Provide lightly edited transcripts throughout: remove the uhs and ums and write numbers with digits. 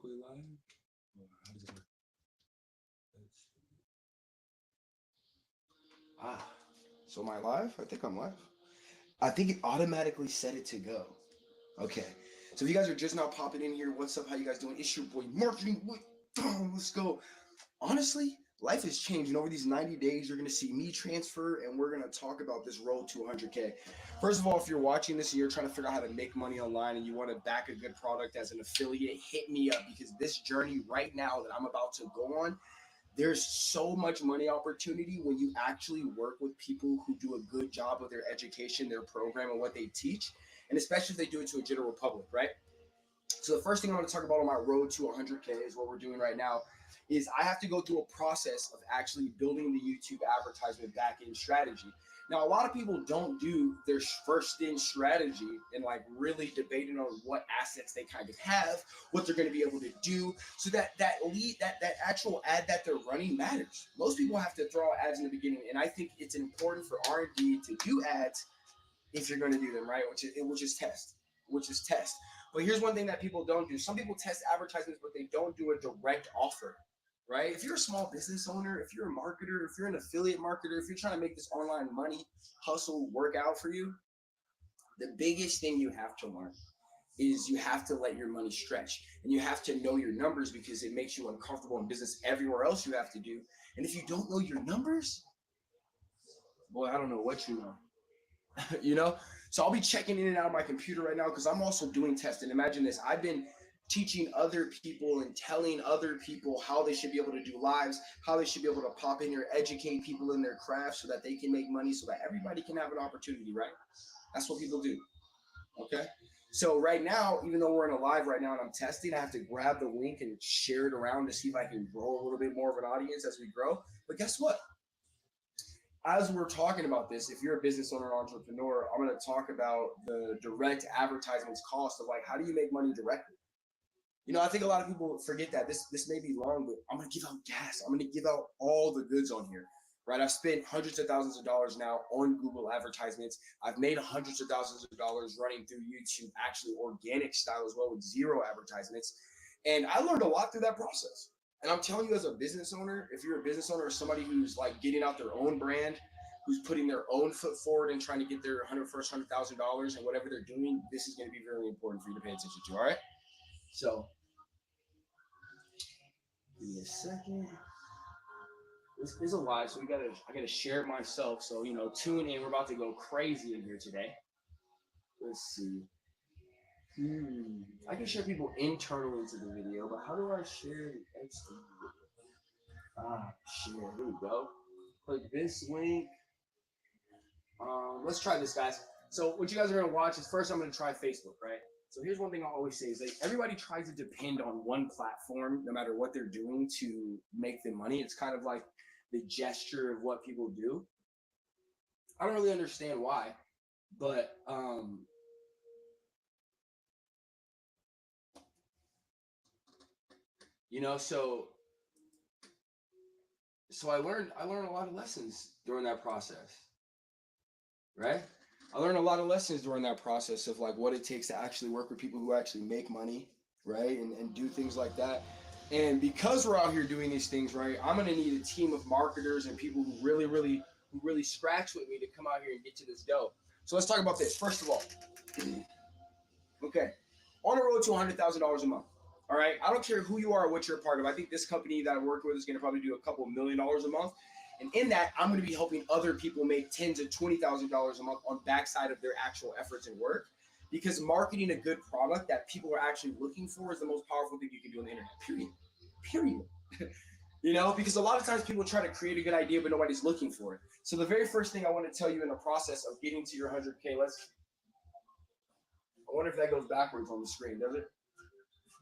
we live? How does it work? Ah, so am I live? I think I'm live. I think it automatically set it to go. Okay. So if you guys are just now popping in here, what's up? How you guys doing? It's your boy Marketing. Let's go. Honestly, life has changed. And over these 90 days, you're going to see me transfer, and we're going to talk about this road to 100K. First of all, if you're watching this and you're trying to figure out how to make money online and you want to back a good product as an affiliate, hit me up, because this journey right now that I'm about to go on, there's so much money opportunity when you actually work with people who do a good job of their education, their program, and what they teach, and especially if they do it to a general public, right? So the first thing I'm going to talk about on my road to 100K is what we're doing right now is I have to go through a process of actually building the YouTube advertisement back-end strategy. Now, a lot of people don't do their first in strategy and like really debating on what assets they kind of have, what they're going to be able to do, so that lead, that actual ad that they're running matters. Most people have to throw ads in the beginning, and I think it's important for R&D to do ads if you're going to do them, right? Which is test. But here's one thing that people don't do. Some people test advertisements, but they don't do a direct offer, right? If you're a small business owner, if you're a marketer, if you're an affiliate marketer, if you're trying to make this online money hustle work out for you, the biggest thing you have to learn is you have to let your money stretch, and you have to know your numbers, because it makes you uncomfortable in business everywhere else you have to do. And if you don't know your numbers, boy, I don't know what you know. you know so I'll be checking in and out of my computer right now because I'm also doing testing. Imagine this: I've been teaching other people and telling other people how they should be able to do lives, how they should be able to pop in here, educate people in their craft so that they can make money, so that everybody can have an opportunity, right? That's what people do. Okay, so right now, even though we're in a live right now and I'm testing, I have to grab the link and share it around to see if I can grow a little bit more of an audience as we grow. But guess what? As we're talking about this, if you're a business owner or entrepreneur, I'm going to talk about the direct advertisements cost of like, how do you make money directly? I think a lot of people forget that this may be long, but I'm going to give out gas. I'm going to give out all the goods on here, right? I've spent hundreds of thousands of dollars now on Google advertisements. I've made hundreds of thousands of dollars running through YouTube, actually organic style as well, with zero advertisements. And I learned a lot through that process. And I'm telling you, as a business owner, if you're a business owner or somebody who's like getting out their own brand, who's putting their own foot forward and trying to get their $100,000 and whatever they're doing, this is going to be very important for you to pay attention to. All right. So give me a second. This is a live, so I gotta share it myself. So tune in. We're about to go crazy in here today. Let's see. I can share people internally to the video, but how do I share the external? Share. Here we go. Click this link. Let's try this, guys. So what you guys are gonna watch is, first I'm gonna try Facebook, right? So here's one thing I always say is that everybody tries to depend on one platform, no matter what they're doing, to make them money. It's kind of like the gesture of what people do. I don't really understand why, but so I learned a lot of lessons during that process, right? I learned a lot of lessons during that process of like what it takes to actually work with people who actually make money, right? And do things like that. And because we're out here doing these things, right, I'm gonna need a team of marketers and people who really scratch with me to come out here and get to this dough. So let's talk about this. First of all, okay, on the road to $100,000 a month. All right, I don't care who you are or what you're a part of. I think this company that I work with is going to probably do a couple $1,000,000 a month, and in that, I'm going to be helping other people make $10,000 to $20,000 a month on backside of their actual efforts and work. Because marketing a good product that people are actually looking for is the most powerful thing you can do on the internet. Period. Because a lot of times people try to create a good idea, but nobody's looking for it. So the very first thing I want to tell you in the process of getting to your 100K, I wonder if that goes backwards on the screen, does it?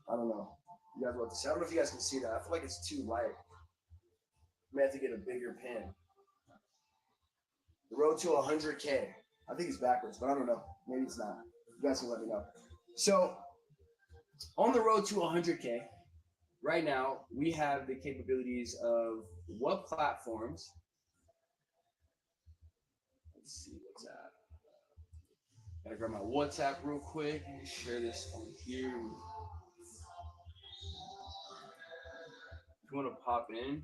I don't know. You guys want to see? I don't know if you guys can see that. I feel like it's too light. I may have to get a bigger pen. The road to 100K. I think it's backwards, but I don't know. Maybe it's not. You guys can let me know. So, on the road to 100K, right now, we have the capabilities of what platforms. Let's see what's that. Gotta grab my WhatsApp real quick and share this on here. you want to pop in,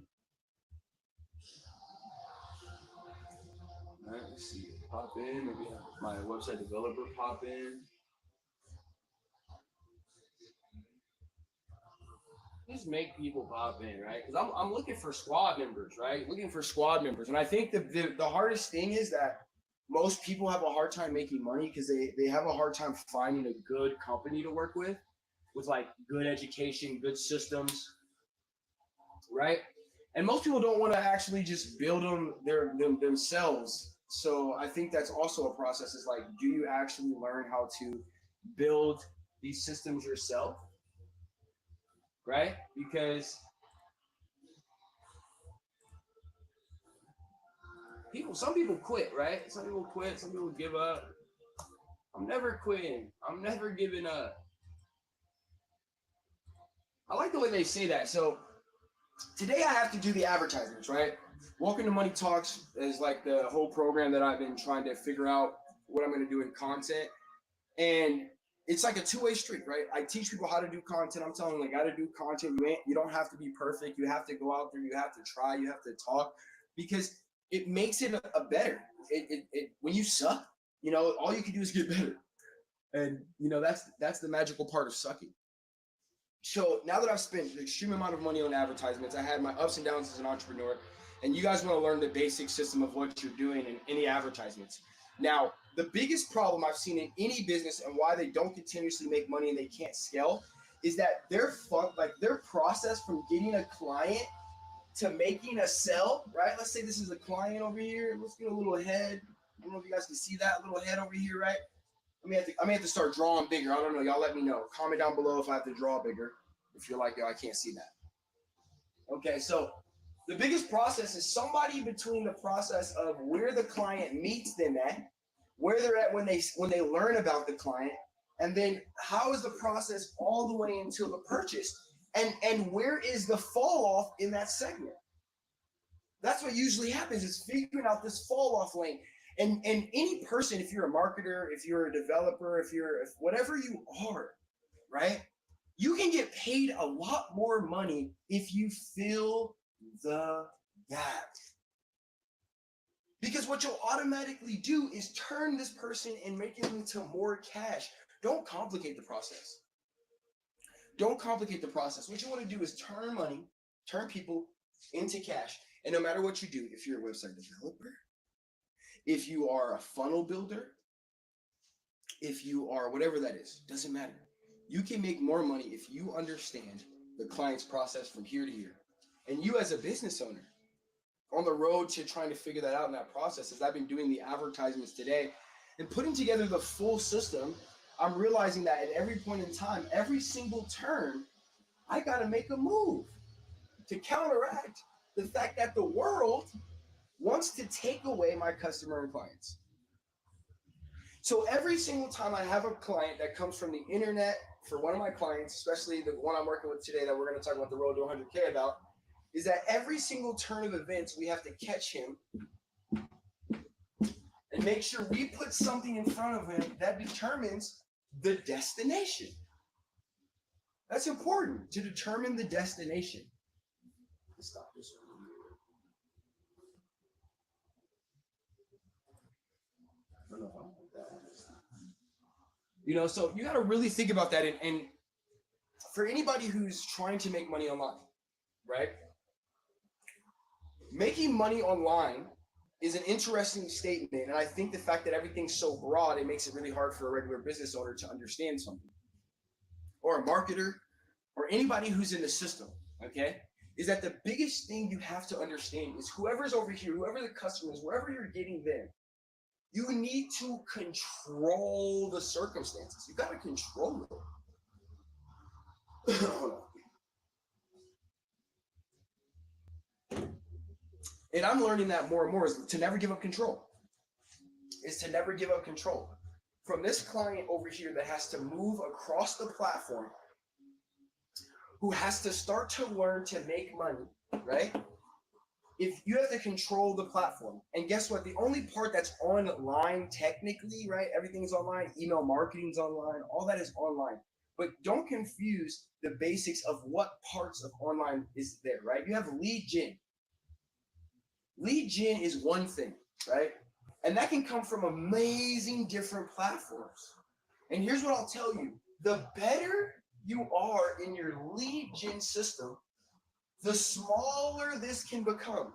all right, let's see. Pop in. Maybe have my website developer pop in. Just make people pop in, right? Because I'm looking for squad members, right? Looking for squad members, and I think the hardest thing is that most people have a hard time making money because they have a hard time finding a good company to work with like good education, good systems, right? And most people don't want to actually just build themselves. So I think that's also a process. Is like, do you actually learn how to build these systems yourself, right? Because some people quit, right? Some people quit. Some people give up. I'm never quitting. I'm never giving up. I like the way they say that. So today I have to do the advertisements, right? Welcome to Money Talks is like the whole program that I've been trying to figure out what I'm going to do in content. And it's like a two-way street, right? I teach people how to do content. I'm telling them, like, how to do content. You don't have to be perfect. You have to go out there. You have to try. You have to talk because it makes it a better. When you suck, all you can do is get better. And, that's the magical part of sucking. So now that I've spent an extreme amount of money on advertisements, I had my ups and downs as an entrepreneur, and you guys want to learn the basic system of what you're doing in any advertisements. Now, the biggest problem I've seen in any business and why they don't continuously make money and they can't scale is that their process from getting a client to making a sell, right? Let's say this is a client over here. Let's get a little head. I don't know if you guys can see that little head over here, right? I may have to start drawing bigger. I don't know. Y'all let me know. Comment down below if I have to draw bigger. If you're like, yo, I can't see that. Okay, so the biggest process is somebody between the process of where the client meets them at, where they're at when they learn about the client, and then how is the process all the way until the purchase, and where is the fall off in that segment. That's what usually happens, is figuring out this fall off lane. And any person, if you're a marketer, if you're a developer, if whatever you are, right, you can get paid a lot more money if you fill the gap. Because what you'll automatically do is turn this person and make it into more cash. Don't complicate the process. Don't complicate the process. What you want to do is turn people into cash. And no matter what you do, if you're a website developer, if you are a funnel builder, if you are whatever that is, doesn't matter. You can make more money if you understand the client's process from here to here. And you as a business owner, on the road to trying to figure that out in that process, as I've been doing the advertisements today and putting together the full system, I'm realizing that at every point in time, every single turn, I got to make a move to counteract the fact that the world wants to take away my customer and clients. So every single time I have a client that comes from the internet, for one of my clients, especially the one I'm working with today that we're going to talk about the road to 100K about, is that every single turn of events, we have to catch him and make sure we put something in front of him that determines the destination. That's important, to determine the destination. Let's stop this one. I don't know if I'm like that. So you got to really think about that. And for anybody who's trying to make money online, right? Making money online is an interesting statement. And I think the fact that everything's so broad, it makes it really hard for a regular business owner to understand something. Or a marketer, or anybody who's in the system, okay? Is that the biggest thing you have to understand is whoever's over here, whoever the customer is, wherever you're getting them, you need to control the circumstances. You got to control it. Hold on. And I'm learning that more and more, is to never give up control. From this client over here that has to move across the platform, who has to start to learn to make money, right? If you have to control the platform, and guess what? The only part that's online technically, right? Everything's online, email marketing's online, all that is online. But don't confuse the basics of what parts of online is there, right? You have lead gen. Lead gen is one thing, right? And that can come from amazing different platforms. And here's what I'll tell you, the better you are in your lead gen system, the smaller this can become.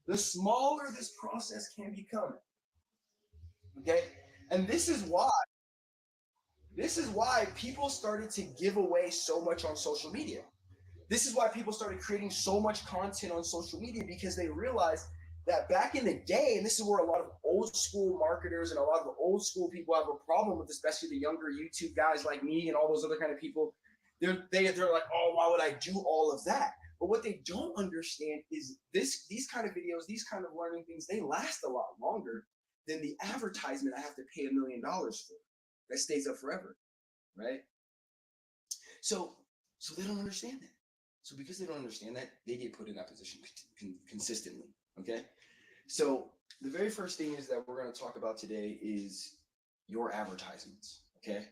The smaller this process can become. Okay? And this is why people started to give away so much on social media. This is why people started creating so much content on social media, because they realized that back in the day, and this is where a lot of old school marketers and a lot of the old school people have a problem with, especially the younger YouTube guys like me and all those other kind of people. They're like, oh, why would I do all of that? But what they don't understand is these kind of videos, these kind of learning things, they last a lot longer than the advertisement I have to pay $1 million for that stays up forever, right? So they don't understand that. So because they don't understand that, they get put in that position consistently, okay? So the very first thing is that we're going to talk about today is your advertisements, okay?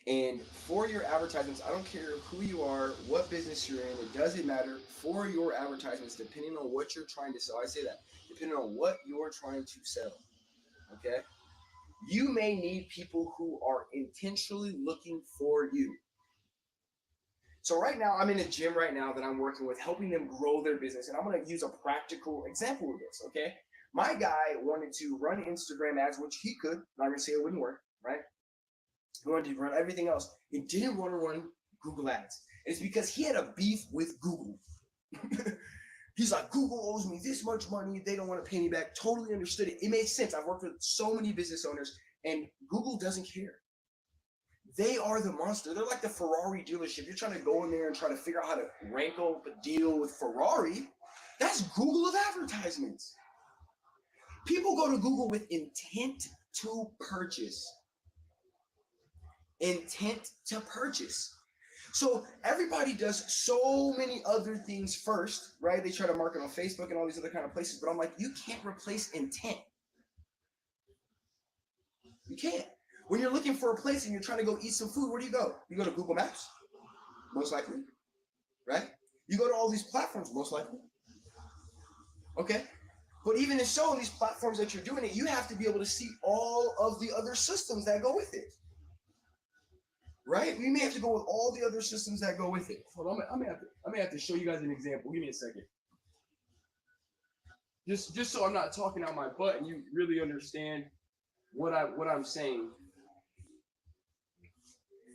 And for your advertisements, I don't care who you are, what business you're in, it doesn't matter. For your advertisements, depending on what you're trying to sell, I say that, depending on what you're trying to sell, okay? You may need people who are intentionally looking for you. So right now, I'm in a gym right now that I'm working with, helping them grow their business. And I'm going to use a practical example of this, okay? My guy wanted to run Instagram ads, which he could. I'm not going to say it wouldn't work, right? He wanted to run everything else. He didn't want to run Google ads. It's because he had a beef with Google. He's like, Google owes me this much money. They don't want to pay me back. Totally understood it. It made sense. I've worked with so many business owners, and Google doesn't care. They are the monster. They're like the Ferrari dealership. You're trying to go in there and try to figure out how to rankle a deal with Ferrari. That's Google of advertisements. People go to Google with intent to purchase. Intent to purchase. So everybody does so many other things first, right? They try to market on Facebook and all these other kind of places, but I'm like, you can't replace intent. You can't. When you're looking for a place and you're trying to go eat some food, where do you go? You go to Google Maps, most likely, right? You go to all these platforms, most likely. Okay? But even if so, in these platforms that you're doing it, you have to be able to see all of the other systems that go with it. Right? We may have to go with all the other systems that go with it. Hold on, I may have to show you guys an example. Give me a second. Just so I'm not talking out my butt and you really understand what I'm saying.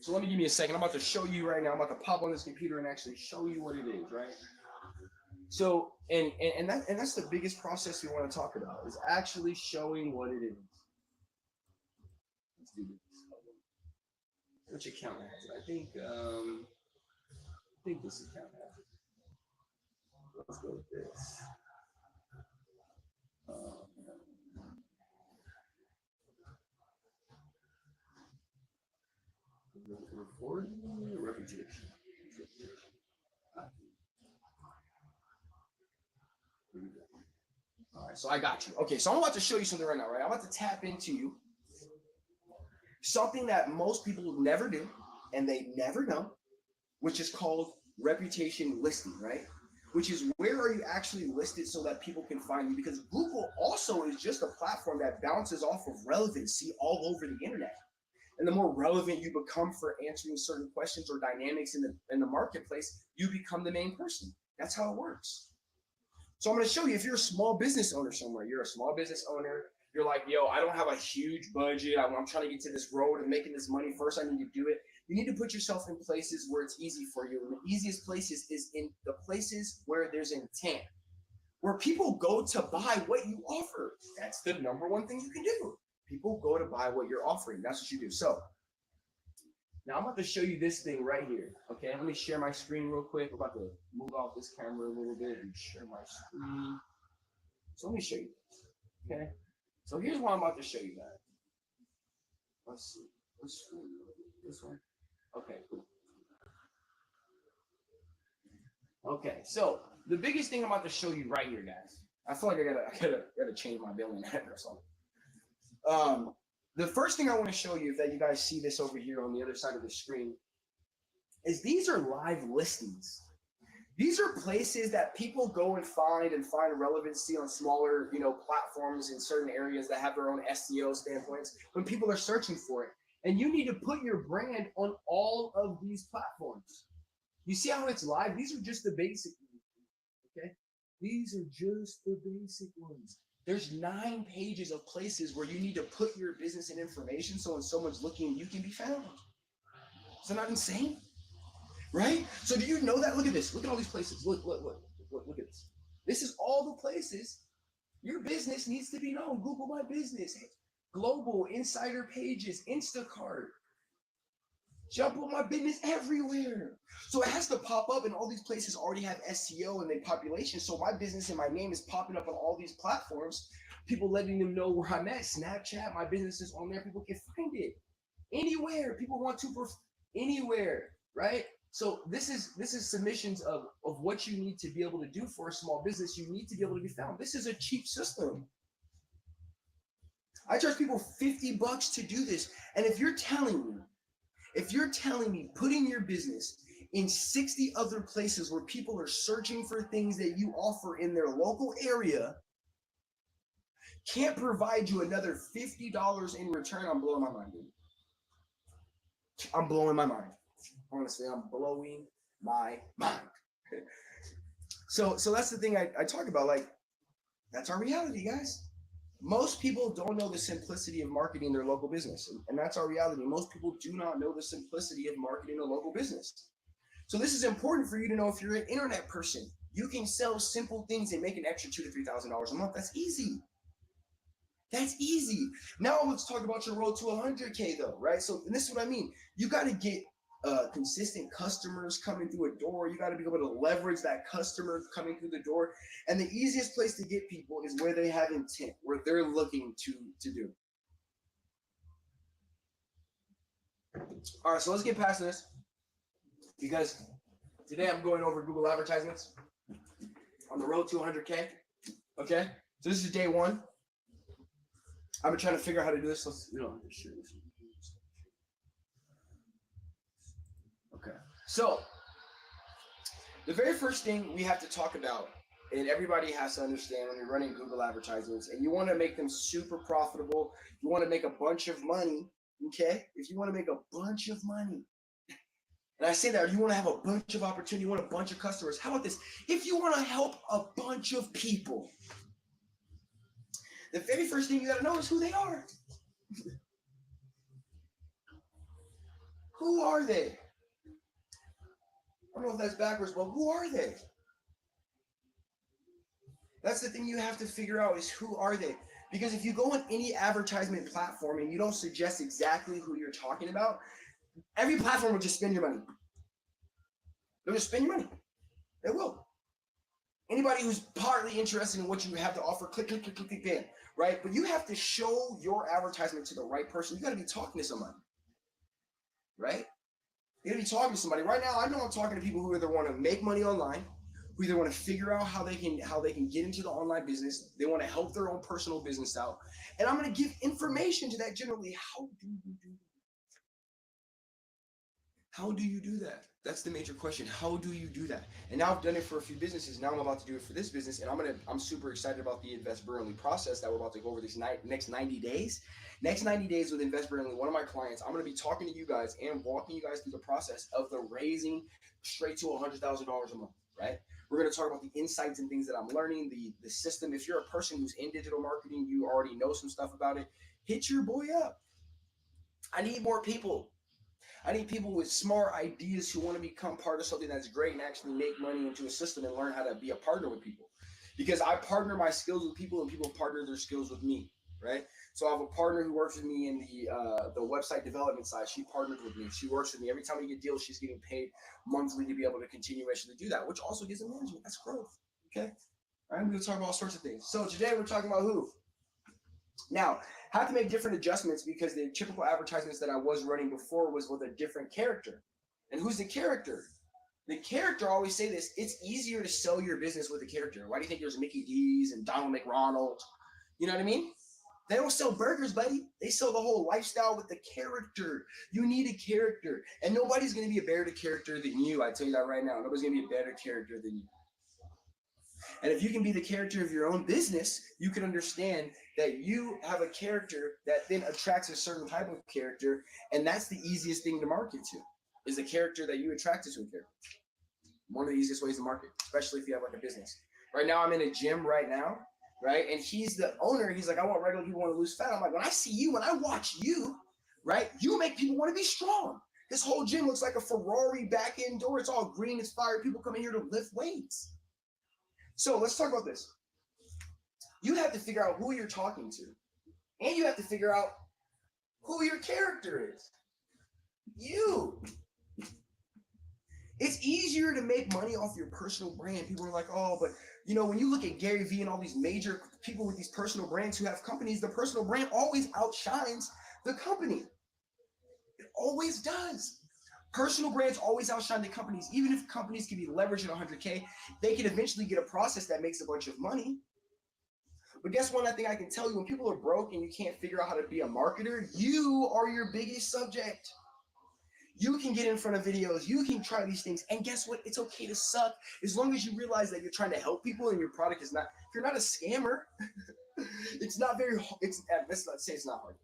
So let me give me a second. I'm about to show you right now. I'm about to pop on this computer and actually show you what it is, right? So and that's the biggest process we want to talk about, is actually showing what it is. Let's do this. Which account has it? I think this account has it. Let's go with this. Reputation. All right, so I got you. Okay, so I'm about to show you something right now, right? I'm about to tap into you. Something that most people never do, and they never know, which is called reputation listing, right? Which is, where are you actually listed so that people can find you? Because Google also is just a platform that bounces off of relevancy all over the internet. And the more relevant you become for answering certain questions or dynamics in the marketplace, you become the main person. That's how it works. So I'm going to show you, if you're a small business owner somewhere, you're a small business owner, you're like, yo, I don't have a huge budget. I'm trying to get to this road and making this money. First, I need to do it. You need to put yourself in places where it's easy for you. And the easiest places is in the places where there's intent, where people go to buy what you offer. That's the number one thing you can do. People go to buy what you're offering. That's what you do. So now I'm about to show you this thing right here. Okay, let me share my screen real quick. I'm about to move off this camera a little bit and share my screen. So let me show you this. Okay, so here's what I'm about to show you guys. Let's see. Let's see. This one. Okay, cool. Okay, so the biggest thing I'm about to show you right here, guys. I feel like I gotta change my billing head or something. The first thing I want to show you, if that you guys see this over here on the other side of the screen, is these are live listings. These are places that people go and find relevancy on smaller, platforms in certain areas that have their own SEO standpoints when people are searching for it. And you need to put your brand on all of these platforms. You see how it's live? These are just the basic ones, okay? These are just the basic ones. There's 9 pages of places where you need to put your business and information so when someone's looking, you can be found. Is that not insane? Right? So do you know that? Look at this. Look at all these places. Look at this. This is all the places your business needs to be known. Google My Business, Global, Insider Pages, Instacart. Jump on My Business everywhere. So it has to pop up, and all these places already have SEO and then population. So my business and my name is popping up on all these platforms. People letting them know where I'm at. Snapchat, my business is on there. People can find it anywhere. People want to anywhere, right? So this is submissions of what you need to be able to do for a small business. You need to be able to be found. This is a cheap system. I charge people $50 to do this. And if you're telling me putting your business in 60 other places where people are searching for things that you offer in their local area can't provide you another $50 in return, I'm blowing my mind, dude. I'm blowing my mind. Honestly, I'm blowing my mind. So that's the thing I talk about. Like, that's our reality, guys. Most people don't know the simplicity of marketing their local business. And that's our reality. Most people do not know the simplicity of marketing a local business. So this is important for you to know. If you're an internet person, you can sell simple things and make an extra $2,000 to $3,000 a month. That's easy. That's easy. Now let's talk about your road to 100K though, right? So and this is what I mean. You got to get consistent customers coming through a door. You got to be able to leverage that customer coming through the door. And the easiest place to get people is where they have intent, where they're looking to do. All right, so let's get past this because today I'm going over Google advertisements on the road to 100K. Okay, so this is day 1. I've been trying to figure out how to do this. Let's share this. Okay. So the very first thing we have to talk about, and everybody has to understand when you're running Google advertisements and you want to make them super profitable, you want to make a bunch of money, okay? If you want to make a bunch of money, and I say that, you want to have a bunch of opportunity, you want a bunch of customers. How about this? If you want to help a bunch of people, the very first thing you got to know is who they are. Who are they? I don't know if that's backwards, but who are they? That's the thing you have to figure out is who are they? Because if you go on any advertisement platform and you don't suggest exactly who you're talking about, every platform will just spend your money. They'll just spend your money. They will. Anybody who's partly interested in what you have to offer, click, bam, right? But you have to show your advertisement to the right person. You got to be talking to somebody, right? You got to be talking to somebody. Right now, I know I'm talking to people who either want to make money online, who either want to figure out how they can get into the online business. They want to help their own personal business out. And I'm going to give information to that generally. How do you do that? How do you do that? That's the major question. How do you do that? And now I've done it for a few businesses. Now I'm about to do it for this business, and I'm super excited about the Invest Brilliantly process that we're about to go over these next 90 days. Next 90 days with Invest Brilliantly, one of my clients, I'm going to be talking to you guys and walking you guys through the process of the raising straight to $100,000 a month, right? We're going to talk about the insights and things that I'm learning, the system. If you're a person who's in digital marketing, you already know some stuff about it, hit your boy up. I need more people. I need people with smart ideas who want to become part of something that's great and actually make money into a system and learn how to be a partner with people. Because I partner my skills with people and people partner their skills with me, right? So I have a partner who works with me in the website development side. She partnered with me. She works with me. Every time we get deals, she's getting paid monthly to be able to continuously do that, which also gives them management. That's growth, okay? All right, I'm going to talk about all sorts of things. So today we're talking about who? Now, I have to make different adjustments because the typical advertisements that I was running before was with a different character. And who's the character? The character, I always say this, it's easier to sell your business with a character. Why do you think there's Mickey D's and Donald McDonald? You know what I mean? They don't sell burgers, buddy. They sell the whole lifestyle with the character. You need a character. And nobody's going to be a better character than you. I tell you that right now. Nobody's going to be a better character than you. And if you can be the character of your own business, you can understand that you have a character that then attracts a certain type of character. And that's the easiest thing to market to, is the character that you attract to a character. One of the easiest ways to market, especially if you have like a business. Right now, I'm in a gym right now, right? And he's the owner. He's like, I want regular people want to lose fat. I'm like, when I see you, when I watch you, right, you make people want to be strong. This whole gym looks like a Ferrari back end door. It's all green. It's fire. People come in here to lift weights. So let's talk about this. You have to figure out who you're talking to. And you have to figure out who your character is. You. It's easier to make money off your personal brand. People are like, oh, but you know, when you look at Gary Vee and all these major people with these personal brands who have companies, the personal brand always outshines the company. It always does. Personal brands always outshine the companies. Even if companies can be leveraged at 100K, they can eventually get a process that makes a bunch of money. But guess one thing I can tell you, when people are broke and you can't figure out how to be a marketer, you are your biggest subject. You can get in front of videos, you can try these things, and guess what? It's okay to suck as long as you realize that you're trying to help people and your product is not, if you're not a scammer, it's not very, let's say it's not hard.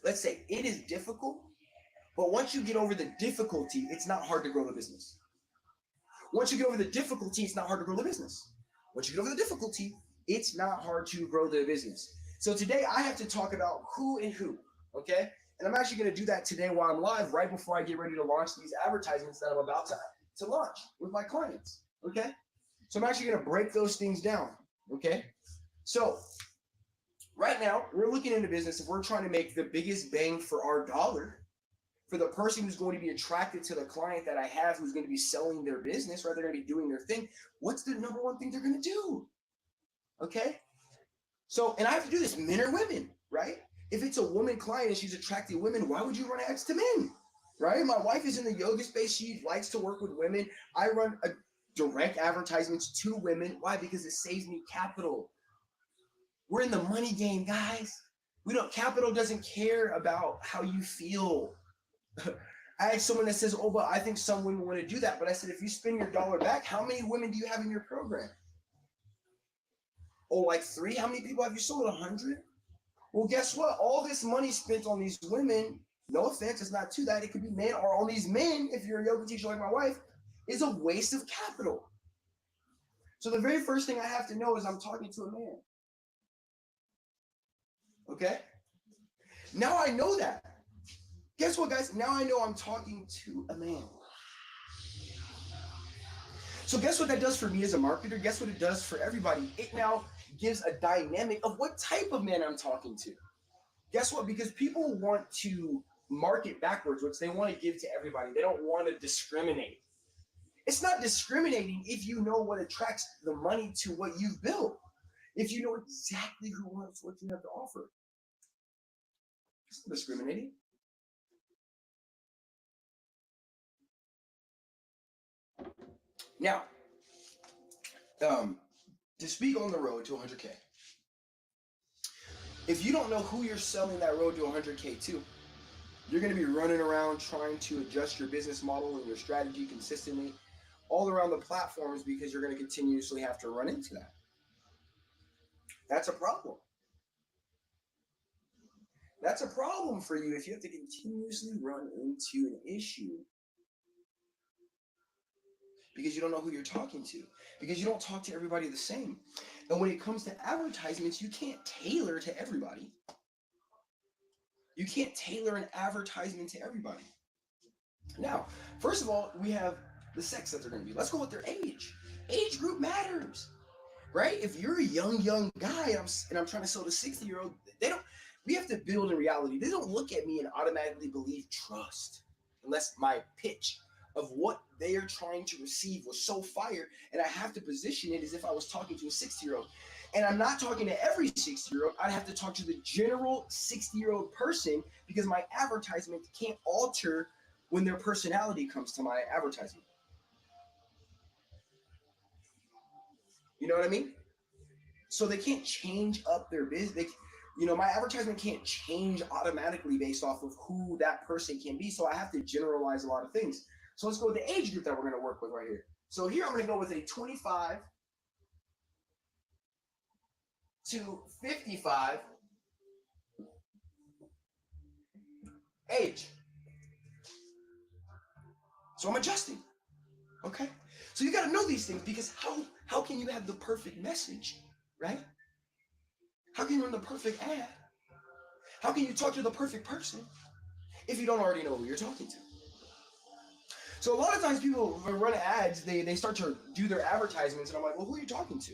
Let's say it is difficult, but once you get over the difficulty, it's not hard to grow the business. Once you get over the difficulty, it's not hard to grow the business. Once you get over the difficulty, it's not hard to grow the business. So today I have to talk about who and who, okay? And I'm actually going to do that today while I'm live, right before I get ready to launch these advertisements that I'm about to launch with my clients, okay? So I'm actually going to break those things down, okay? So right now, we're looking into business. If we're trying to make the biggest bang for our dollar, for the person who's going to be attracted to the client that I have, who's going to be selling their business, right? They're going to be doing their thing. What's the number one thing they're going to do? Okay? So, and I have to do this, men or women, right? If it's a woman client and she's attracting women, why would you run ads to men, right? My wife is in the yoga space. She likes to work with women. I run a direct advertisements to women. Why? Because it saves me capital. We're in the money game, guys. Capital doesn't care about how you feel. I had someone that says, oh, but I think some women want to do that. But I said, if you spend your dollar back, how many women do you have in your program? Oh, like 3? How many people have you sold? 100? Well, guess what? All this money spent on these women, no offense, it's not to that. It could be men, or on these men, if you're a yoga teacher like my wife, is a waste of capital. So the very first thing I have to know is I'm talking to a man. Okay? Now I know that. Guess what, guys? Now I know I'm talking to a man. So guess what that does for me as a marketer? Guess what it does for everybody? It now gives a dynamic of what type of man I'm talking to. Guess what? Because people want to market backwards, which they want to give to everybody. They don't want to discriminate. It's not discriminating if you know what attracts the money to what you've built. If you know exactly who wants what you have to offer. It's not discriminating. Now, to speak on the road to 100K, if you don't know who you're selling that road to 100K to, you're going to be running around trying to adjust your business model and your strategy consistently all around the platforms because you're going to continuously have to run into that. That's a problem. That's a problem for you if you have to continuously run into an issue because you don't know who you're talking to, because you don't talk to everybody the same. And when it comes to advertisements, you can't tailor to everybody. You can't tailor an advertisement to everybody. Now, first of all, we have the sex that they're going to be. Let's go with their age. Age group matters, right? If you're a young guy and I'm trying to sell to 60-year-old, we have to build in reality. They don't look at me and automatically believe trust unless my pitch of what they are trying to receive was so fire, and I have to position it as if I was talking to a 60-year-old. And I'm not talking to every 60-year-old. I'd have to talk to the general 60-year-old person because my advertisement can't alter when their personality comes to my advertisement. You know what I mean? So they can't change up their business. My advertisement can't change automatically based off of who that person can be. So I have to generalize a lot of things. So let's go with the age group that we're going to work with right here. So here I'm going to go with a 25 to 55 age. So I'm adjusting. Okay? So you got to know these things, because how can you have the perfect message, right? How can you run the perfect ad? How can you talk to the perfect person if you don't already know who you're talking to? So a lot of times people run ads, they start to do their advertisements, and I'm like, well, who are you talking to?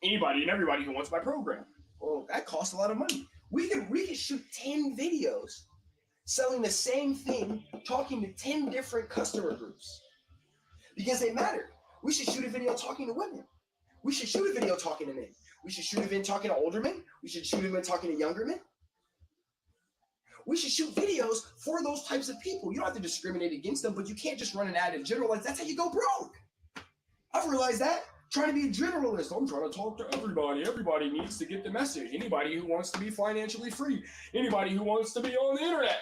Anybody and everybody who wants my program. Well, that costs a lot of money. We could shoot 10 videos selling the same thing, talking to 10 different customer groups, because they matter. We should shoot a video talking to women. We should shoot a video talking to men. We should shoot a video talking to older men. We should shoot a video talking to younger men. We should shoot videos for those types of people. You don't have to discriminate against them, but you can't just run an ad and generalize. That's how you go broke. I've realized that. Trying to be a generalist. I'm trying to talk to everybody. Everybody needs to get the message. Anybody who wants to be financially free. Anybody who wants to be on the internet.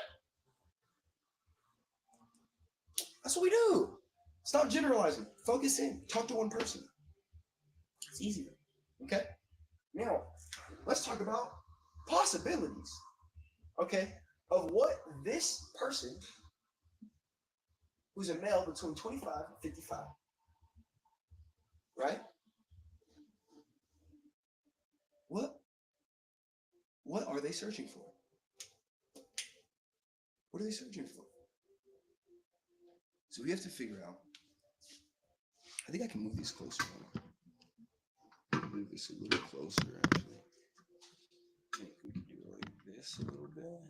That's what we do. Stop generalizing. Focus in. Talk to one person. It's easier. Okay? Now, let's talk about possibilities. Okay? Of what this person, who's a male between 25 and 55, right? What are they searching for? What are they searching for? So we have to figure out. I think I can move these closer. Move this a little closer, actually. I think we can do it like this a little bit.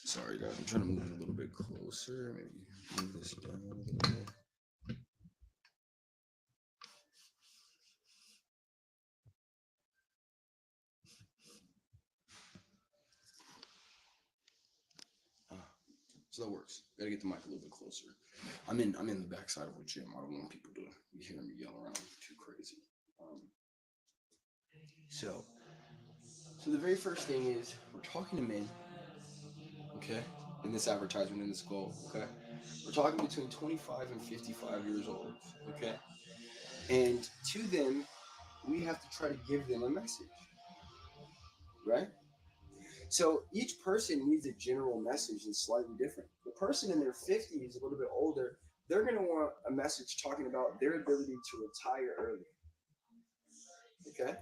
Sorry, guys. I'm trying to move it a little bit closer. Maybe move this down a little bit. So that works. Gotta get the mic a little bit closer. I'm in the backside of a gym. I don't want people to be hearing me yell around too crazy. So the very first thing is we're talking to men, okay? In this advertisement, in this goal, okay? We're talking between 25 and 55 years old, okay? And to them, we have to try to give them a message, right? So each person needs a general message that's slightly different. The person in their 50s, a little bit older, they're going to want a message talking about their ability to retire early. Okay?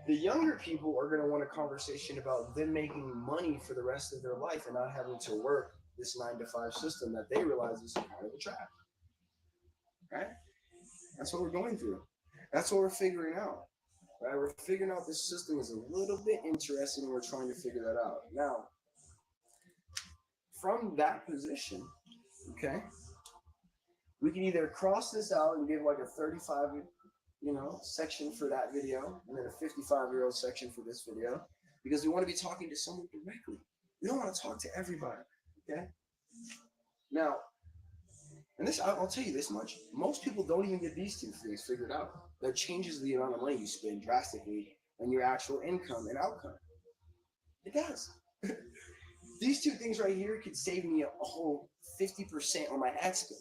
The younger people are going to want a conversation about them making money for the rest of their life and not having to work this 9-to-5 system that they realize is kind of a trap. Right? That's what we're going through. That's what we're figuring out. Right? We're figuring out this system is a little bit interesting, and we're trying to figure that out. Now, from that position, okay, we can either cross this out and give like a 35, section for that video, and then a 55-year-old section for this video, because we want to be talking to someone directly. We don't want to talk to everybody, okay? Now, and this, I'll tell you this much, most people don't even get these two things figured out. That changes the amount of money you spend drastically and your actual income and outcome. It does. These two things right here could save me a whole 50% on my ad spend.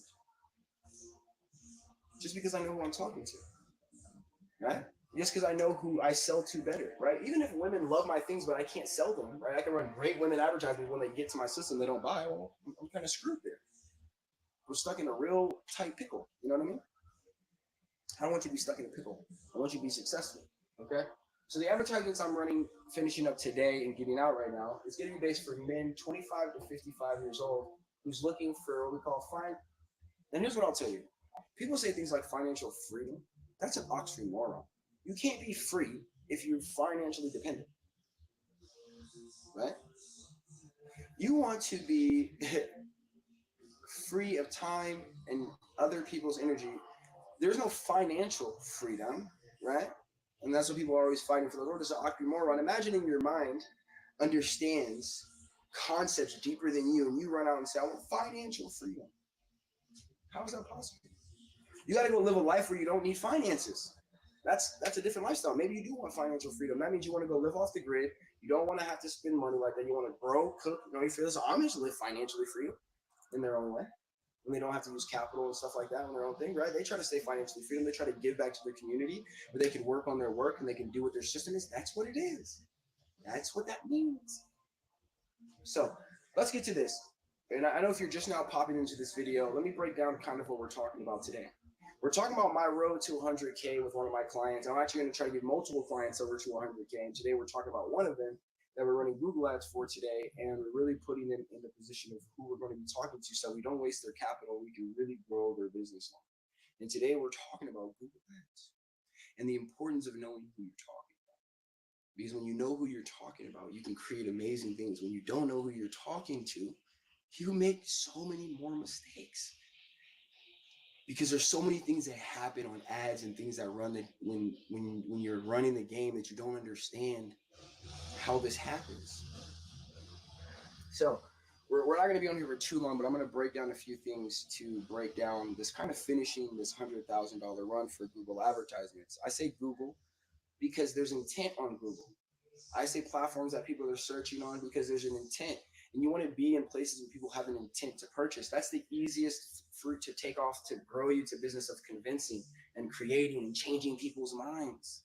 Just because I know who I'm talking to, right? Just because I know who I sell to better, right? Even if women love my things, but I can't sell them, right? I can run great women advertisements. When they get to my system, they don't buy. Well, I'm kind of screwed there. We're stuck in a real tight pickle. You know what I mean? I don't want you to be stuck in a pickle. I want you to be successful, okay? So the advertisements I'm running, finishing up today and getting out right now, is going to be based for men 25 to 55 years old who's looking for what we call And here's what I'll tell you. People say things like financial freedom. That's an oxymoron. You can't be free if you're financially dependent, right? You want to be free of time and other people's energy. There's no financial freedom, right? And that's what people are always fighting for. The Lord is an oxymoron. Imagining your mind understands concepts deeper than you, and you run out and say, I want financial freedom. How is that possible? You got to go live a life where you don't need finances. That's a different lifestyle. Maybe you do want financial freedom. That means you want to go live off the grid. You don't want to have to spend money like that. You want to grow, cook. You know, you feel this Amish live financially free in their own way. And they don't have to use capital and stuff like that on their own thing, right? They try to stay financially free and they try to give back to their community where they can work on their work and they can do what their system is. That's what it is. That's what that means. So let's get to this. And I know if you're just now popping into this video, let me break down kind of what we're talking about today. We're talking about my road to 100K with one of my clients. I'm actually going to try to get multiple clients over to 100K. And today we're talking about one of them that we're running Google ads for today. And we're really putting them in the position of who we're going to be talking to so we don't waste their capital. We can really grow their business line. And today we're talking about Google ads and the importance of knowing who you're talking about. Because when you know who you're talking about, you can create amazing things. When you don't know who you're talking to, you make so many more mistakes. Because there's so many things that happen on ads and things that run that when you're running the game that you don't understand how this happens. So we're not going to be on here for too long, but I'm going to break down a few things to break down this kind of finishing this $100,000 run for Google advertisements. I say Google because there's intent on Google. I say platforms that people are searching on because there's an intent. And you want to be in places where people have an intent to purchase. That's the easiest fruit to take off to grow you to business of convincing and creating and changing people's minds.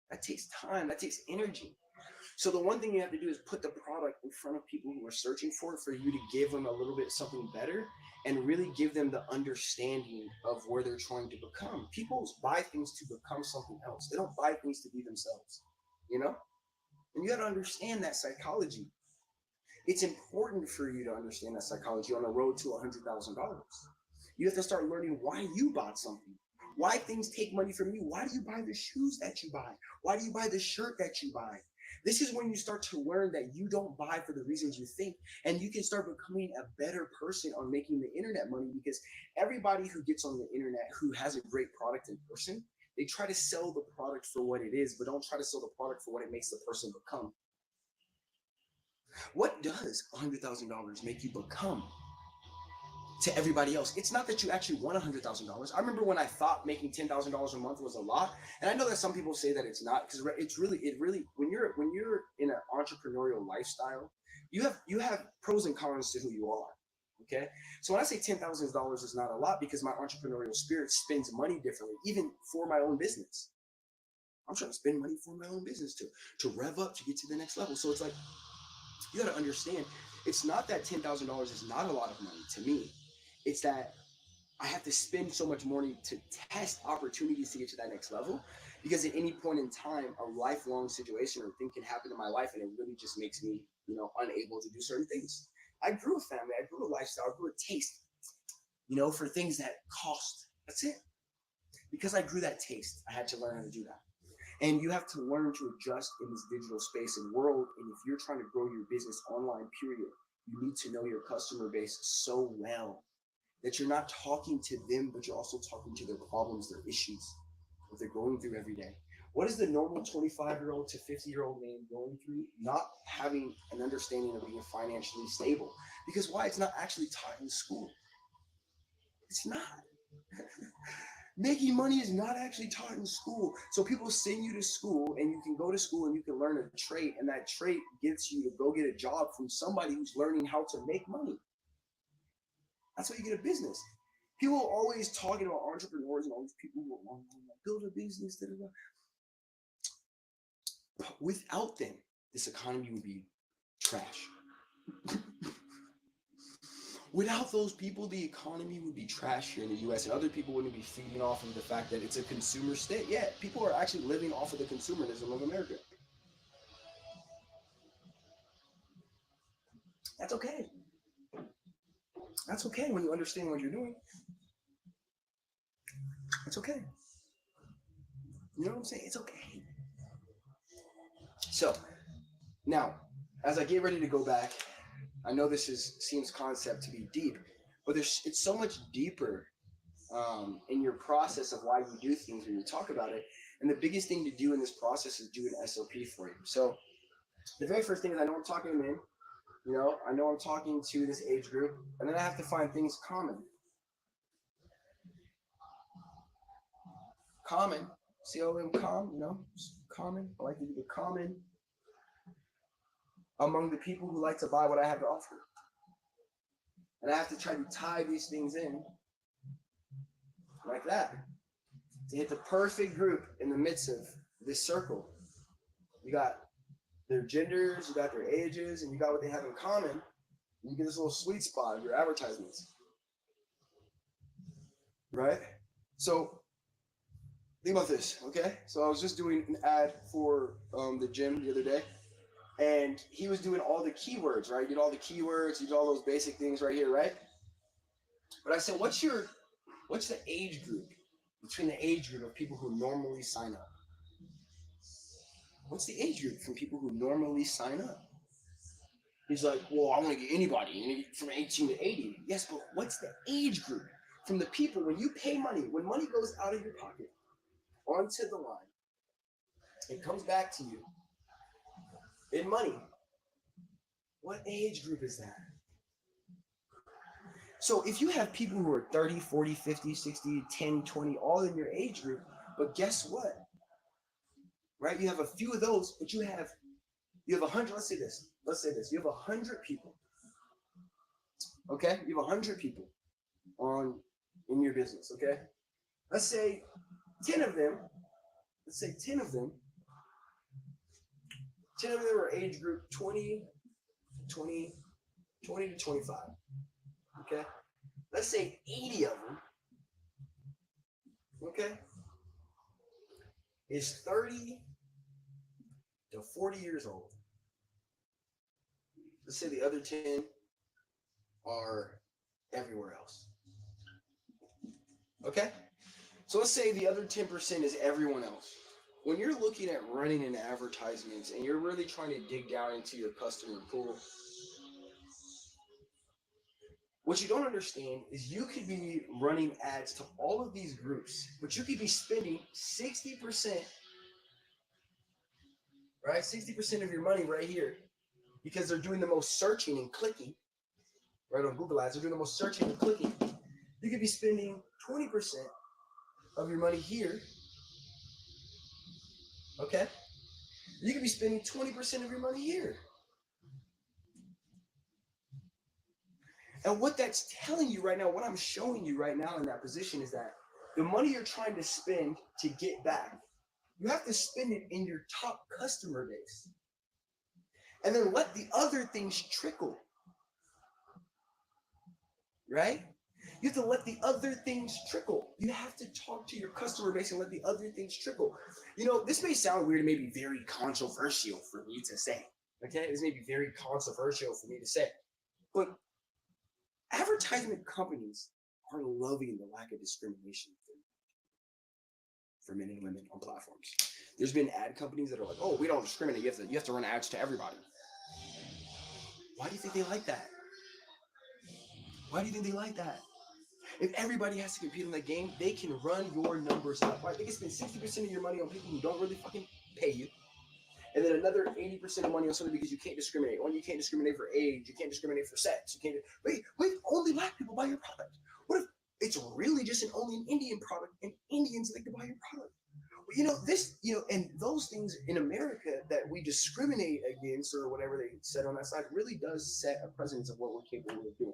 That takes time. That takes energy. So the one thing you have to do is put the product in front of people who are searching for it, for you to give them a little bit something better and really give them the understanding of where they're trying to become. People buy things to become something else. They don't buy things to be themselves, you know? And you got to understand that psychology. It's important for you to understand that psychology on the road to $100,000. You have to start learning why you bought something, why things take money from you. Why do you buy the shoes that you buy? Why do you buy the shirt that you buy? This is when you start to learn that you don't buy for the reasons you think, and you can start becoming a better person on making the internet money, because everybody who gets on the internet who has a great product in person, they try to sell the product for what it is, but don't try to sell the product for what it makes the person become. What does $100,000 make you become to everybody else? It's not that you actually want $100,000. I remember when I thought making $10,000 a month was a lot, and I know that some people say that it's not, because it really when you're in an entrepreneurial lifestyle, you have pros and cons to who you are. Okay, so when I say $10,000 is not a lot, because my entrepreneurial spirit spends money differently, even for my own business. I'm trying to spend money for my own business to rev up, to get to the next level. So it's like, you got to understand, it's not that $10,000 is not a lot of money to me. It's that I have to spend so much money to test opportunities to get to that next level, because at any point in time, a lifelong situation or thing can happen in my life, and it really just makes me, unable to do certain things. I grew a family, I grew a lifestyle, I grew a taste, for things that cost. That's it. Because I grew that taste, I had to learn how to do that. And you have to learn to adjust in this digital space and world. And if you're trying to grow your business online, period, you need to know your customer base so well that you're not talking to them, but you're also talking to their problems, their issues, what they're going through every day. What is the normal 25-year-old to 50-year-old man going through? Not having an understanding of being financially stable. Because why? It's not actually taught in school. It's not. Making money is not actually taught in school. So people send you to school, and you can go to school and you can learn a trait, and that trait gets you to go get a job from somebody who's learning how to make money. That's how you get a business. People are always talking about entrepreneurs and all these people who want to build a business. But without them, this economy would be trash. Without those people, the economy would be trash here in the US, and other people wouldn't be feeding off of the fact that it's a consumer state. Yeah, people are actually living off of the consumerism of America. That's okay. That's okay when you understand what you're doing. It's okay. You know what I'm saying? It's okay. So, now, as I get ready to go back, I know this seems concept to be deep, but it's so much deeper in your process of why you do things when you talk about it. And the biggest thing to do in this process is do an SOP for you. So the very first thing is, I know I'm talking to men, I know I'm talking to this age group, and then I have to find things common. common, C-O-M, calm, common. I like to be the common among the people who like to buy what I have to offer. And I have to try to tie these things in like that to hit the perfect group in the midst of this circle. You got their genders, you got their ages, and you got what they have in common. You get this little sweet spot of your advertisements. Right? So think about this, okay? So I was just doing an ad for the gym the other day, and he was doing all the keywords, right? You did all the keywords, you did all those basic things right here, right? But I said, what's the age group, between the age group of people who normally sign up? What's the age group from people who normally sign up? He's like, well, I want to get anybody from 18 to 80. Yes, but what's the age group from the people when you pay money, when money goes out of your pocket onto the line, it comes back to you in money? What age group is that? So if you have people who are 30, 40, 50, 60, 10, 20, all in your age group, but guess what? Right? You have a few of those, but you have 100, let's say this, you have 100 people. Okay? You have 100 people in your business, okay? Let's say 10 of them are age group 20 to 25. Okay? Let's say 80 of them, okay, is 30 to 40 years old. Let's say the other 10 are everywhere else. Okay? So let's say the other 10% is everyone else. When you're looking at running an advertisements and you're really trying to dig down into your customer pool, what you don't understand is you could be running ads to all of these groups, but you could be spending 60%, right? 60% of your money right here, because they're doing the most searching and clicking, right? On Google Ads, they're doing the most searching and clicking. You could be spending 20% of your money here, okay? You could be spending 20% of your money here. And what that's telling you right now, what I'm showing you right now in that position is that the money you're trying to spend to get back, you have to spend it in your top customer base. And then let the other things trickle. Right? You have to let the other things trickle. You have to talk to your customer base and let the other things trickle. This may sound weird, maybe very controversial for me to say. Okay? This may be very controversial for me to say. But advertisement companies are loving the lack of discrimination for men and women on platforms. There's been ad companies that are like, oh, we don't discriminate. You have to run ads to everybody. Why do you think they like that? Why do you think they like that? If everybody has to compete in the game, they can run your numbers up. Right? They can spend 60% of your money on people who don't really fucking pay you. And then another 80% of money on something because you can't discriminate. One, you can't discriminate for age. You can't discriminate for sex. You can't. Wait, only black people buy your product. What if it's really just only an Indian product and Indians like to buy your product? And those things in America that we discriminate against or whatever they said on that side really does set a precedence of what we're capable of doing.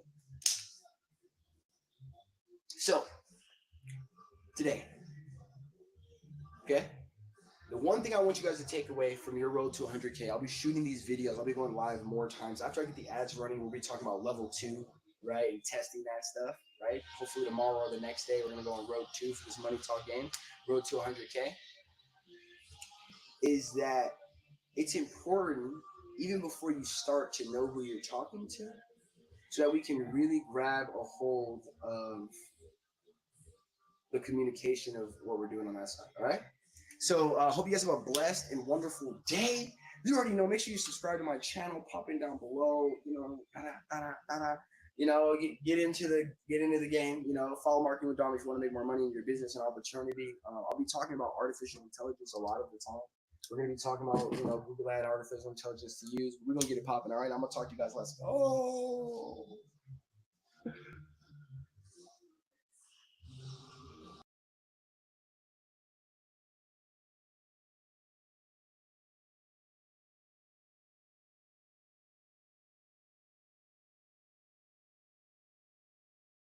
So, today, okay? The one thing I want you guys to take away from your road to 100K, I'll be shooting these videos. I'll be going live more times. After I get the ads running, we'll be talking about level 2, right? And testing that stuff, right? Hopefully tomorrow or the next day, we're going to go on road 2 for this Money Talk game, road to 100K. Is that it's important, even before you start, to know who you're talking to so that we can really grab a hold of the communication of what we're doing on that side, all right? So I hope you guys have a blessed and wonderful day. You already know, make sure you subscribe to my channel, pop in down below, get into the game, follow Marketing with Dom if you want to make more money in your business and opportunity. I'll be talking about artificial intelligence a lot of the time. We're going to be talking about, Google Ad artificial intelligence to use. We're going to get it popping, all right? I'm going to talk to you guys. Let's go.